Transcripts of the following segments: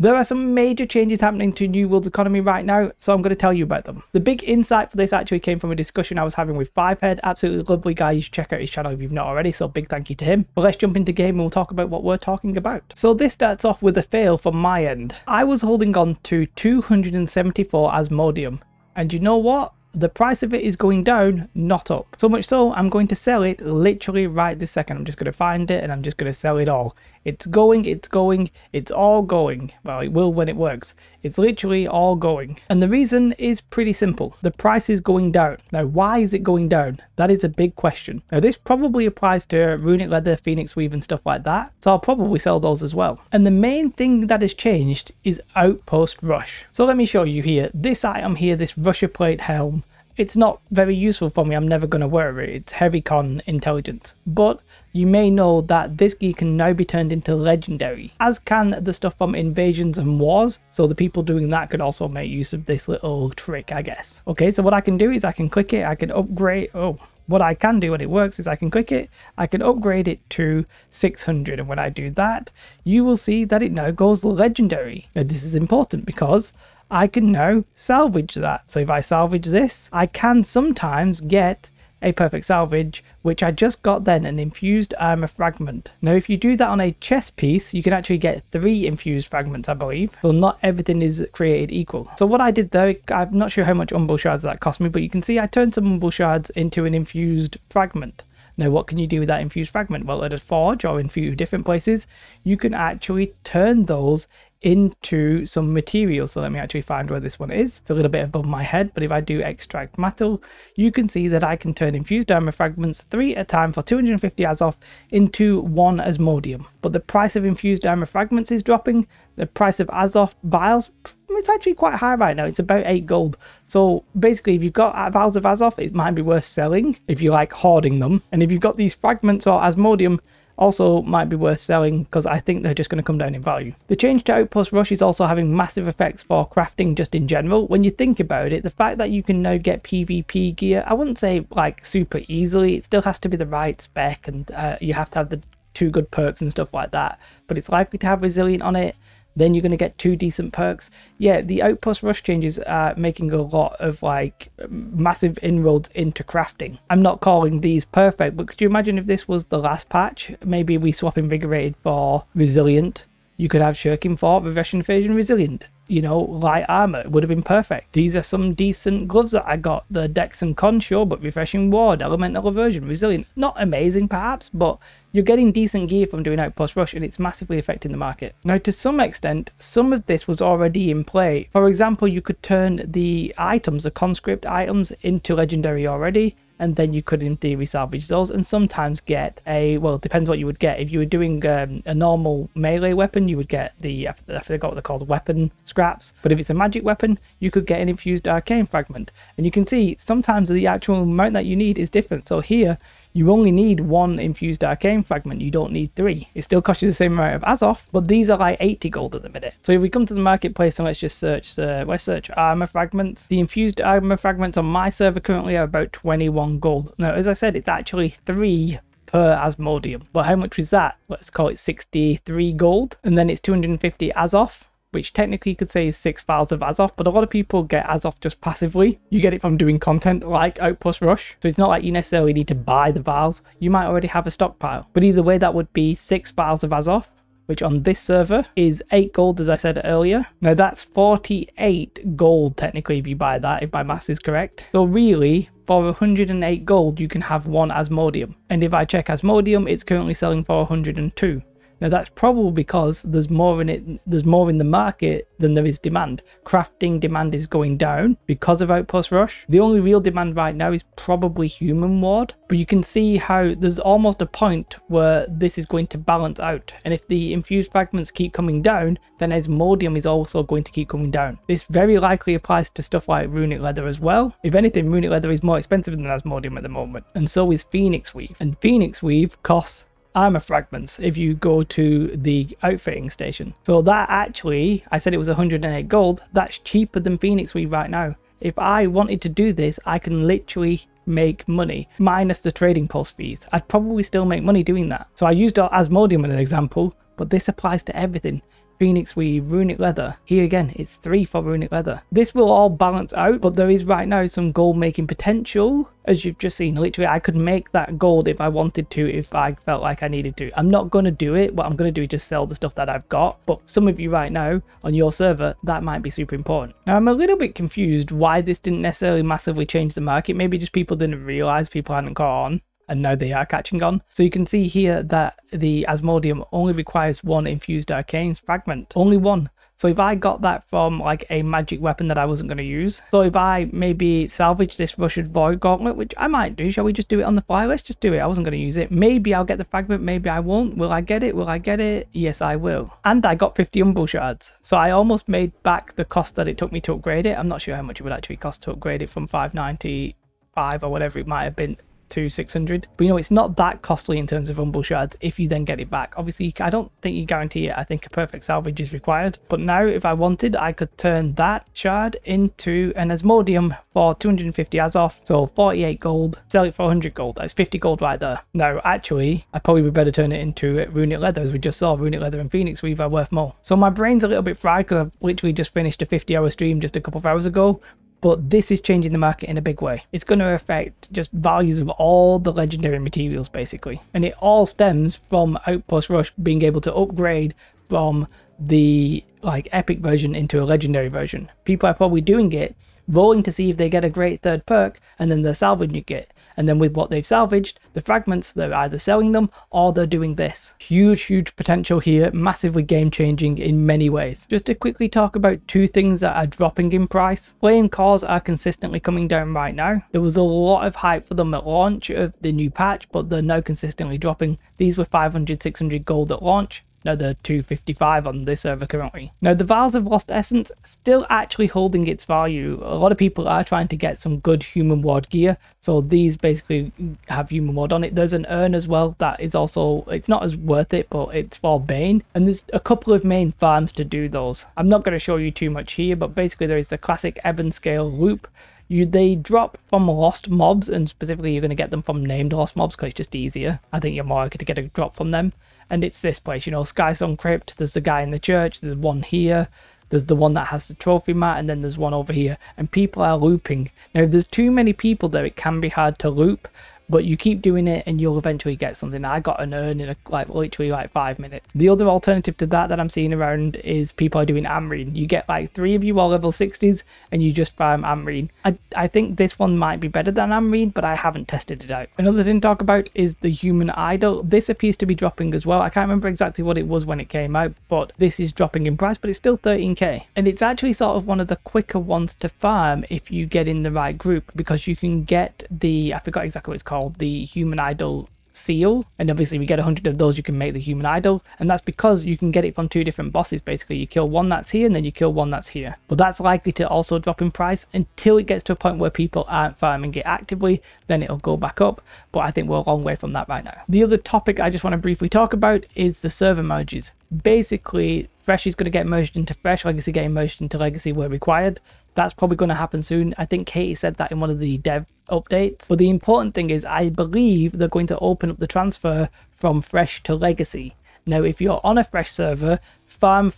There are some major changes happening to New World's economy right now, so I'm going to tell you about them. The big insight for this actually came from a discussion I was having with Fivehead. Absolutely lovely guy. You should check out his channel if you've not already, so big thank you to him. But let's jump into game and we'll talk about what we're talking about. So this starts off with a fail from my end. I was holding on to 274 Asmodeum, and you know what? The price of it is going down, not up. So much so, I'm going to sell it literally right this second. I'm just going to find it and I'm just going to sell it all. It's going, it's all going. Well, it will when it works. It's literally all going. And the reason is pretty simple. The price is going down. Now, why is it going down? That is a big question. Now, this probably applies to Runic Leather, Phoenix Weave and stuff like that. So I'll probably sell those as well. And the main thing that has changed is Outpost Rush. So let me show you here. This item here, this Russia Plate Helm, it's not very useful for me. I'm never going to wear it. It's heavy con intelligence. But you may know that this gear can now be turned into legendary, as can the stuff from Invasions and Wars. So the people doing that could also make use of this little trick, I guess. Okay, so what I can do is I can click it, I can upgrade. What I can do when it works is I can click it, I can upgrade it to 600. And when I do that, you will see that it now goes legendary. Now this is important because I can now salvage that. So if I salvage this, I can sometimes get a perfect salvage, which I just got then, an infused armor fragment. Now if you do that on a chest piece, you can actually get 3 infused fragments, I believe. So not everything is created equal. So what I did there, I'm not sure how much Umbral Shards that cost me, but you can see I turned some Umbral Shards into an infused fragment. Now what can you do with that infused fragment? Well, at a forge or in a few different places, you can actually turn those into some material. So let me actually find where this one is. It's a little bit above my head, but if I do extract metal, you can see that I can turn infused armor fragments 3 at a time for 250 Azoth into 1 Asmodeum. But the price of infused armor fragments is dropping. The price of Azoth vials, it's actually quite high right now. It's about 8 gold. So basically, if you've got vials of Azoth, it might be worth selling if you like hoarding them. And if you've got these fragments or Asmodeum, also might be worth selling because I think they're just going to come down in value. The change to Outpost Rush is also having massive effects for crafting just in general. When you think about it, the fact that you can now get PvP gear, I wouldn't say like super easily. It still has to be the right spec and you have to have the 2 good perks and stuff like that. But it's likely to have Resilient on it. Then you're going to get 2 decent perks. Yeah, the Outpost Rush changes are making a lot of like massive inroads into crafting. I'm not calling these perfect, but could you imagine if this was the last patch? Maybe we swap Invigorated for Resilient. You could have Shirking for Reversion Evasion Resilient. You know, light armor, it would have been perfect. These are some decent gloves that I got. The Dex and Con, sure, but Refreshing Ward, Elemental Aversion, Resilient. Not amazing perhaps, but you're getting decent gear from doing Outpost Rush and it's massively affecting the market. Now to some extent, some of this was already in play. For example, you could turn the items, the conscript items, into legendary already. And then you could in theory salvage those and sometimes get a, well, it depends what you would get. If you were doing a normal melee weapon, you would get the, I forgot what they're called, weapon scraps. But if it's a magic weapon, you could get an infused arcane fragment. And you can see sometimes the actual amount that you need is different. So here, you only need 1 infused arcane fragment, you don't need 3. It still costs you the same amount of Azoth, but these are like 80 gold at the minute. So if we come to the marketplace and let's just search, let's search armor fragments. The infused armor fragments on my server currently are about 21 gold. Now, as I said, it's actually 3 per Asmodeum. But how much is that? Let's call it 63 gold. And then it's 250 Azoth, which technically you could say is 6 vials of Azoth, but a lot of people get Azoth just passively. You get it from doing content like Outpost Rush, so it's not like you necessarily need to buy the vials. You might already have a stockpile. But either way, that would be 6 vials of Azoth, which on this server is 8 gold, as I said earlier. Now that's 48 gold technically if you buy that, if my maths is correct. So really, for 108 gold, you can have 1 Asmodeum. And if I check Asmodeum, it's currently selling for 102. Now that's probably because there's more in it, there's more in the market than there is demand. Crafting demand is going down because of Outpost Rush. The only real demand right now is probably Human Ward, but you can see how there's almost a point where this is going to balance out. And if the infused fragments keep coming down, then Asmodeum is also going to keep coming down. This very likely applies to stuff like Runic Leather as well. If anything, Runic Leather is more expensive than Asmodeum at the moment, and so is Phoenix Weave. And Phoenix Weave costs armor fragments if you go to the outfitting station. So that actually, I said it was 108 gold, that's cheaper than Phoenix Weave right now. If I wanted to do this, I can literally make money minus the trading post fees. I'd probably still make money doing that. So I used Asmodeum as an example, but this applies to everything. Phoenix Weave, Runic Leather. Here again, it's 3 for Runic Leather. This will all balance out, but there is right now some gold making potential. As you've just seen, literally I could make that gold if I wanted to, if I felt like I needed to. I'm not going to do it. What I'm going to do is just sell the stuff that I've got. But some of you right now on your server, that might be super important. Now I'm a little bit confused why this didn't necessarily massively change the market. Maybe just people didn't realize, people hadn't caught on. And now they are catching on. So you can see here that the Asmodeum only requires 1 infused arcane fragment. Only 1. So if I got that from like a magic weapon that I wasn't going to use. So if I maybe salvage this Russian Void Gauntlet, which I might do. Shall we just do it on the fly? Let's just do it. I wasn't going to use it. Maybe I'll get the fragment. Maybe I won't. Will I get it? Will I get it? Yes, I will. And I got 50 Umbral Shards. So I almost made back the cost that it took me to upgrade it. I'm not sure how much it would actually cost to upgrade it from 595 or whatever it might have been to 600, but you know, it's not that costly in terms of Umbral Shards if you then get it back. Obviously I don't think you guarantee it. I think a perfect salvage is required, but now if I wanted, I could turn that shard into an Asmodeum for 250 Azoth, so 48 gold, sell it for 100 gold. That's 50 gold right there. Now actually I probably would better turn it into Runic Leather. As we just saw, Runic Leather and Phoenix Weave are worth more. So my brain's a little bit fried because I've literally just finished a 50-hour stream just a couple of hours ago. But this is changing the market in a big way. It's going to affect just values of all the legendary materials basically. And it all stems from Outpost Rush being able to upgrade from the like epic version into a legendary version. People are probably doing it, rolling to see if they get a great third perk, and then they're salvaging it. And then with what they've salvaged, the fragments, they're either selling them or they're doing this. Huge potential here, massively game changing in many ways. Just to quickly talk about 2 things that are dropping in price. Flame cores are consistently coming down right now. There was a lot of hype for them at launch of the new patch, but they're now consistently dropping. These were 500, 600 gold at launch. Now they're 255 on this server currently. Now the Vials of Lost Essence still actually holding its value. A lot of people are trying to get some good human ward gear. So these basically have human ward on it. There's an urn as well that is also, it's not as worth it, but it's for Bane. And there's a couple of main farms to do those. I'm not going to show you too much here, but basically there is the classic Ebon Scale loop. They drop from lost mobs, and specifically you're going to get them from named lost mobs because it's just easier. I think you're more likely to get a drop from them. And it's this place, you know, Skysong Crypt, there's the guy in the church, there's one here, there's the one that has the trophy mat, and then there's one over here. And people are looping. Now, if there's too many people there, it can be hard to loop. But you keep doing it and you'll eventually get something. I got an urn in literally 5 minutes. The other alternative to that I'm seeing around is people are doing Amrine. You get like 3 of you all level 60s and you just farm Amrine. I think this one might be better than Amrine, but I haven't tested it out. Another thing to talk about is the Human Idol. This appears to be dropping as well. I can't remember exactly what it was when it came out, but this is dropping in price, but it's still 13k. And it's actually sort of one of the quicker ones to farm if you get in the right group, because you can get the, I forgot exactly what it's called, the Human Idol seal, and obviously we get 100 of those, you can make the Human Idol, and that's because you can get it from 2 different bosses. Basically you kill one that's here and then you kill one that's here, but that's likely to also drop in price until it gets to a point where people aren't farming it actively. Then it'll go back up, but I think we're a long way from that right now. The other topic I just want to briefly talk about is the server merges. Basically Fresh is going to get merged into Fresh, Legacy getting merged into Legacy where required. That's probably going to happen soon. I think Katie said that in one of the dev updates. But the important thing is I believe they're going to open up the transfer from Fresh to Legacy. Now, if you're on a Fresh server, farm.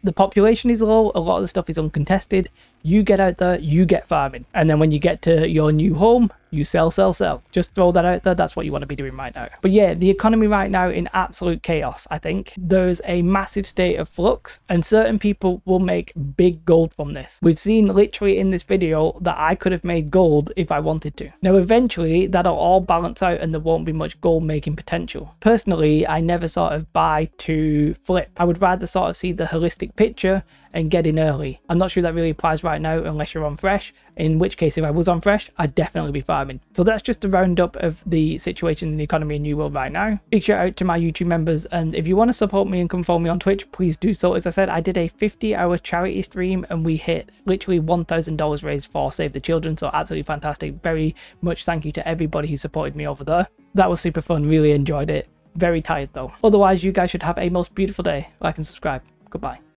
The population is low, a lot of the stuff is uncontested. You get out there, you get farming. And then when you get to your new home, you sell. Just throw that out there. That's what you want to be doing right now. But yeah, the economy right now in absolute chaos. I think there's a massive state of flux and certain people will make big gold from this. We've seen literally in this video that I could have made gold if I wanted to. Now, eventually that'll all balance out and there won't be much gold making potential. Personally, I never sort of buy to flip. I would rather sort of see the holistic picture and get in early. I'm not sure that really applies right now unless you're on Fresh, in which case if I was on Fresh, I'd definitely be farming. So that's just a roundup of the situation in the economy in New World right now. Big shout out to my YouTube members, and if you want to support me and come follow me on Twitch, please do so. As I said, I did a 50-hour charity stream and we hit literally $1,000 raised for Save the Children, so absolutely fantastic. Very much thank you to everybody who supported me over there. That was super fun, really enjoyed it. Very tired though. Otherwise, you guys should have a most beautiful day. Like and subscribe. Goodbye.